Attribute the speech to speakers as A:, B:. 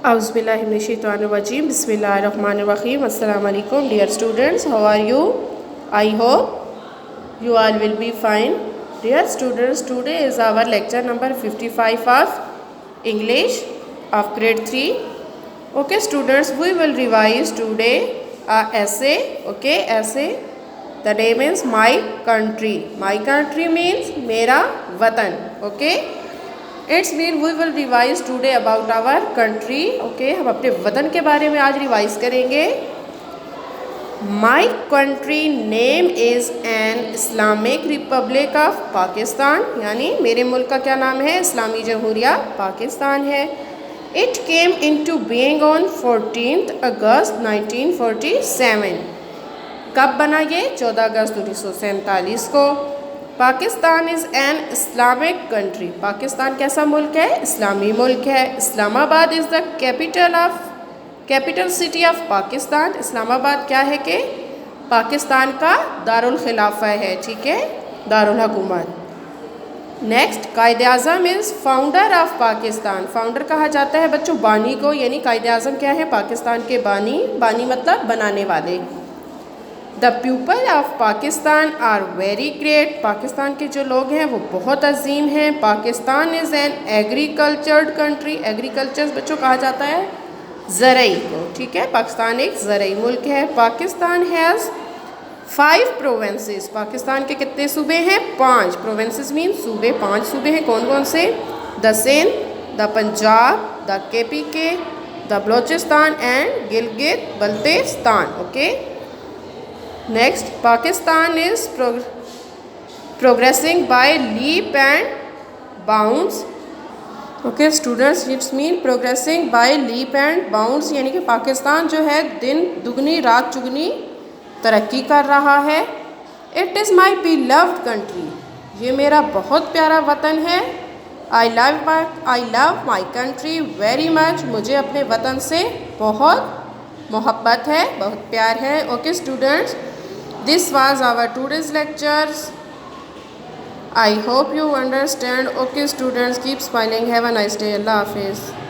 A: Auzubillahiminash-shaytanir-rajim. Bismillahir-rahmanir-rahim. Assalamu alaikum dear students. How are you? I hope you all will be fine. Dear students, today is our lecture number 55 of English of grade 3. Okay students, we will revise today a essay. Okay, essay. The name is My Country. My country means मेरा वतन. Okay. It's mean we will revise today about our country. Okay, हम अपने वतन के बारे में आज revise करेंगे. My country name is an Islamic Republic of Pakistan, यानी मेरे मुल्क का क्या नाम है? इस्लामी जमहूरिया पाकिस्तान है. It came into being on 14 अगस्त 1947. कब बना ये? 14 अगस्त 1947 को. Pakistan is an Islamic country. Pakistan कैसा मुल्क है? इस्लामी मुल्क है. Islamabad is the capital city of Pakistan. Islamabad क्या है कि पाकिस्तान का दारुल खिलाफा है. ठीक है, दारुल हुकूमत. Next, Quaid Azam is founder of Pakistan. Founder कहा जाता है बच्चों बानी को, यानी कायद आज़म क्या है? पाकिस्तान के बानी. बानी मतलब बनाने वाले. The people of Pakistan are very great. Pakistan के जो लोग हैं वो बहुत अजीम हैं. Pakistan is an agricultural country. Agriculture बच्चों कहा जाता है ज़रई को. ठीक है, पाकिस्तान एक ज़रई मुल्क है. Pakistan has 5 provinces. पाकिस्तान के कितने सूबे हैं? 5. प्रोविंसेस मीन सूबे. 5 सूबे हैं. कौन कौन से? The Sindh, the Punjab, the KPK, the Balochistan and Gilgit Baltistan. Okay. Next, Pakistan is progressing by leap and bounds. Okay students, it mean progressing by leap and bounds, यानी कि पाकिस्तान जो है दिन दुगनी रात चुगनी तरक्की कर रहा है. It is my beloved country. ये मेरा बहुत प्यारा वतन है. I love my country very much. मुझे अपने वतन से बहुत मोहब्बत है, बहुत प्यार है. Okay students, this was our today's lectures. I hope you understand. Okay students, keep smiling. Have a nice day. Allah Hafiz.